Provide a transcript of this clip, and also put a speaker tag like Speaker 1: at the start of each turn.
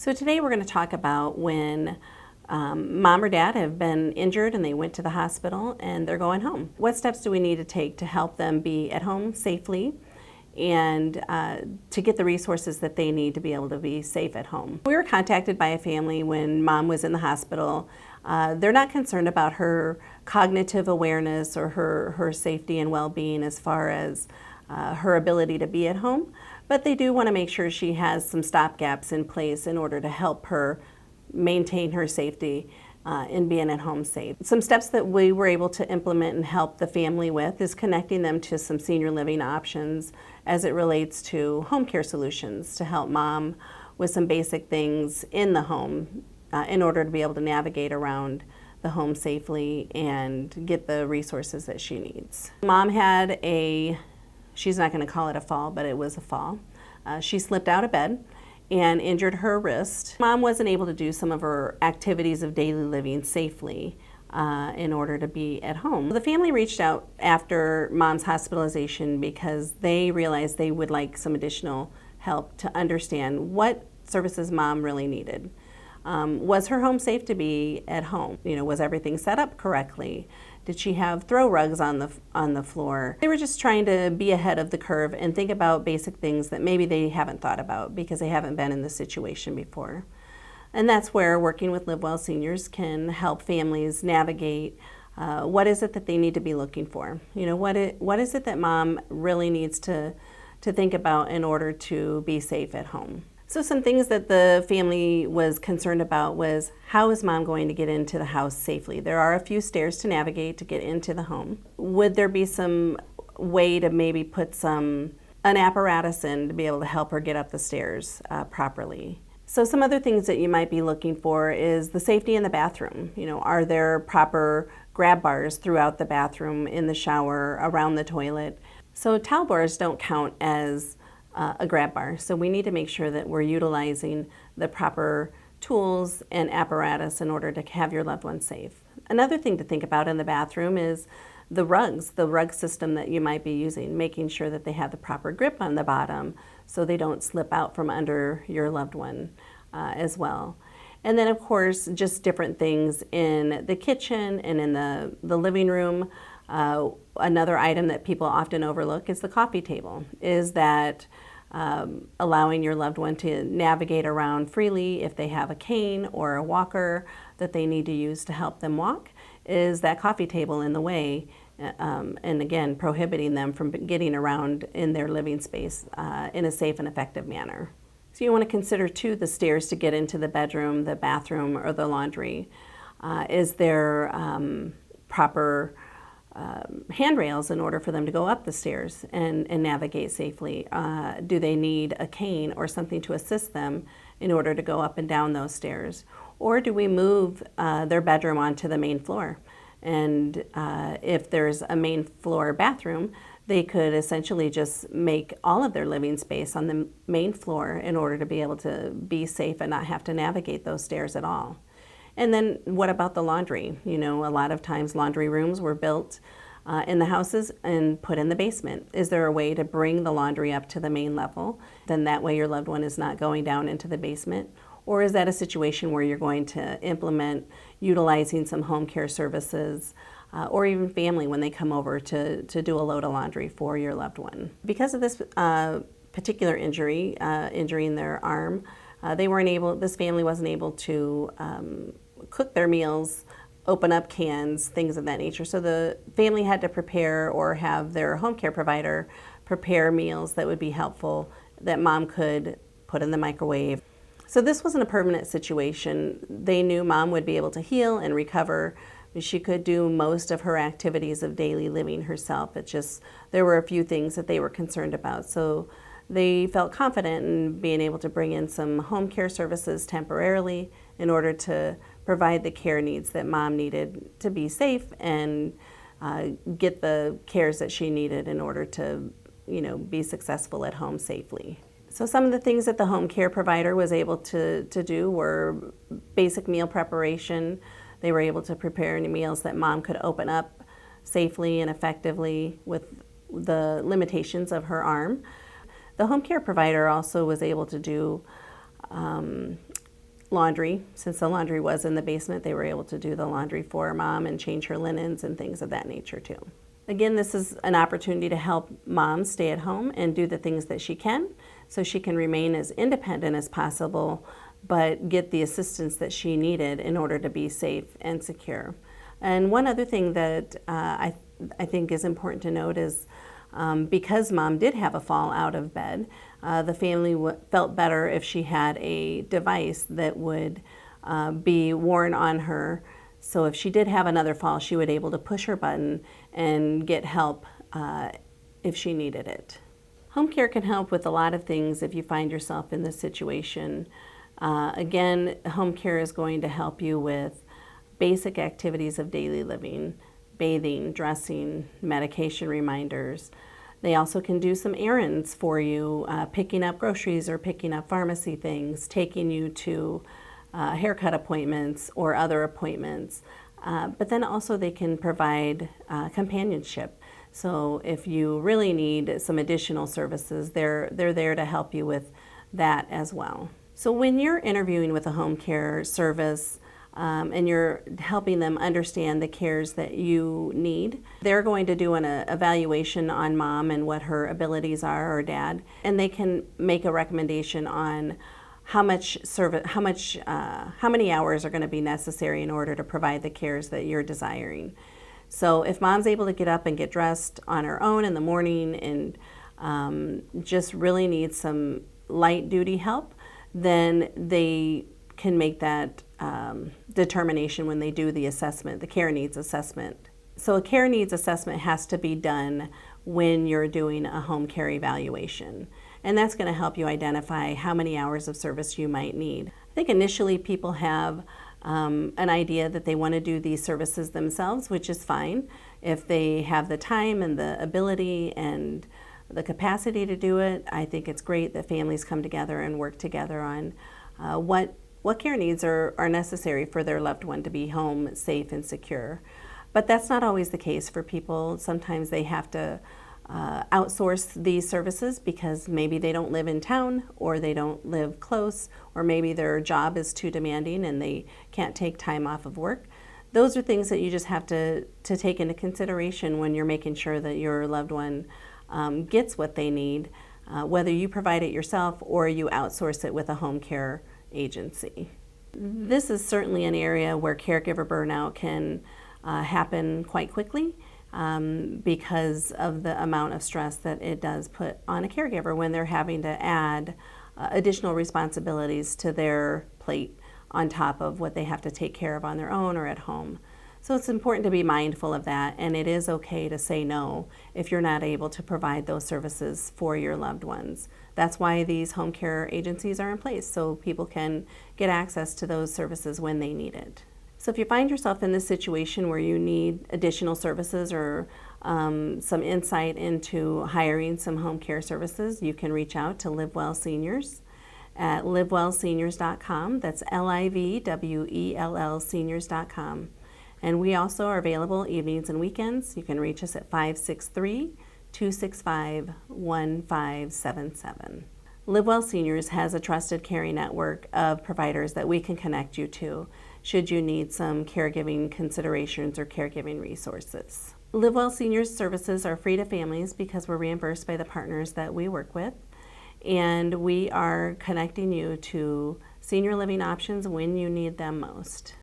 Speaker 1: So today we're going to talk about when mom or dad have been injured and they went to the hospital and they're going home. What steps do we need to take to help them be at home safely and to get the resources that they need to be able to be safe at home? We were contacted by a family when mom was in the hospital. They're not concerned about her cognitive awareness or her safety and well-being as far as her ability to be at home, but they do want to make sure she has some stopgaps in place in order to help her maintain her safety in being at home safe. Some steps that we were able to implement and help the family with is connecting them to some senior living options as it relates to home care solutions to help mom with some basic things in the home in order to be able to navigate around the home safely and get the resources that she needs. Mom had she's not going to call it a fall, but it was a fall. She slipped out of bed and injured her wrist. Mom wasn't able to do some of her activities of daily living safely in order to be at home. The family reached out after mom's hospitalization because they realized they would like some additional help to understand what services mom really needed. Was her home safe to be at home? Was everything set up correctly? Did she have throw rugs on the floor? They were just trying to be ahead of the curve and think about basic things that maybe they haven't thought about because they haven't been in this situation before. And that's where working with Live Well Seniors can help families navigate what is it that they need to be looking for. What is it that mom really needs to think about in order to be safe at home. So some things that the family was concerned about was, how is mom going to get into the house safely? There are a few stairs to navigate to get into the home. Would there be some way to maybe put an apparatus in to be able to help her get up the stairs properly? So some other things that you might be looking for is the safety in the bathroom. Are there proper grab bars throughout the bathroom, in the shower, around the toilet? So towel bars don't count as a grab bar. So we need to make sure that we're utilizing the proper tools and apparatus in order to have your loved one safe. Another thing to think about in the bathroom is the rug system that you might be using, making sure that they have the proper grip on the bottom so they don't slip out from under your loved one as well. And then of course, just different things in the kitchen and in the living room. Another item that people often overlook is the coffee table. Is that allowing your loved one to navigate around freely if they have a cane or a walker that they need to use to help them walk? Is that coffee table in the way? And again, prohibiting them from getting around in their living space in a safe and effective manner. So you want to consider too the stairs to get into the bedroom, the bathroom, or the laundry. Is there proper handrails in order for them to go up the stairs and navigate safely? Do they need a cane or something to assist them in order to go up and down those stairs? Or do we move their bedroom onto the main floor? And if there's a main floor bathroom, they could essentially just make all of their living space on the main floor in order to be able to be safe and not have to navigate those stairs at all. And then what about the laundry? A lot of times laundry rooms were built in the houses and put in the basement. Is there a way to bring the laundry up to the main level? Then that way your loved one is not going down into the basement. Or is that a situation where you're going to implement utilizing some home care services or even family when they come over to do a load of laundry for your loved one? Because of this particular injury in their arm, this family wasn't able to cook their meals, open up cans, things of that nature. So the family had to prepare or have their home care provider prepare meals that would be helpful that mom could put in the microwave. So this wasn't a permanent situation. They knew mom would be able to heal and recover. She could do most of her activities of daily living herself. There were a few things that they were concerned about. So they felt confident in being able to bring in some home care services temporarily in order to provide the care needs that mom needed to be safe and get the cares that she needed in order to, be successful at home safely. So some of the things that the home care provider was able to do were basic meal preparation. They were able to prepare any meals that mom could open up safely and effectively with the limitations of her arm. The home care provider also was able to do laundry. Since the laundry was in the basement, they were able to do the laundry for mom and change her linens and things of that nature too. Again, this is an opportunity to help mom stay at home and do the things that she can so she can remain as independent as possible, but get the assistance that she needed in order to be safe and secure. And one other thing that I think is important to note is because mom did have a fall out of bed, the family felt better if she had a device that would be worn on her. So if she did have another fall, she would be able to push her button and get help if she needed it. Home care can help with a lot of things if you find yourself in this situation. Again, home care is going to help you with basic activities of daily living, bathing, dressing, medication reminders. They also can do some errands for you, picking up groceries or picking up pharmacy things, taking you to haircut appointments or other appointments. But then also they can provide companionship. So if you really need some additional services, they're there to help you with that as well. So when you're interviewing with a home care service and you're helping them understand the cares that you need, they're going to do an evaluation on mom and what her abilities are, or dad, and they can make a recommendation on how many hours are going to be necessary in order to provide the cares that you're desiring. So if mom's able to get up and get dressed on her own in the morning and just really needs some light duty help, then they can make that determination when they do the assessment, the care needs assessment. So a care needs assessment has to be done when you're doing a home care evaluation. And that's going to help you identify how many hours of service you might need. I think initially people have an idea that they want to do these services themselves, which is fine. If they have the time and the ability and the capacity to do it, I think it's great that families come together and work together on what care needs are necessary for their loved one to be home safe and secure. But that's not always the case for people. Sometimes they have to outsource these services because maybe they don't live in town, or they don't live close, or maybe their job is too demanding and they can't take time off of work. Those are things that you just have to take into consideration when you're making sure that your loved one gets what they need, whether you provide it yourself or you outsource it with a home care agency. This is certainly an area where caregiver burnout can happen quite quickly because of the amount of stress that it does put on a caregiver when they're having to add additional responsibilities to their plate on top of what they have to take care of on their own or at home. So it's important to be mindful of that, and it is okay to say no if you're not able to provide those services for your loved ones. That's why these home care agencies are in place, so people can get access to those services when they need it. So if you find yourself in this situation where you need additional services or some insight into hiring some home care services, you can reach out to LiveWell Seniors at livewellseniors.com. That's LIVWELL seniors.com. And we also are available evenings and weekends. You can reach us at 563-265-1577. LiveWell Seniors has a trusted caring network of providers that we can connect you to should you need some caregiving considerations or caregiving resources. LiveWell Seniors services are free to families because we're reimbursed by the partners that we work with, and we are connecting you to senior living options when you need them most.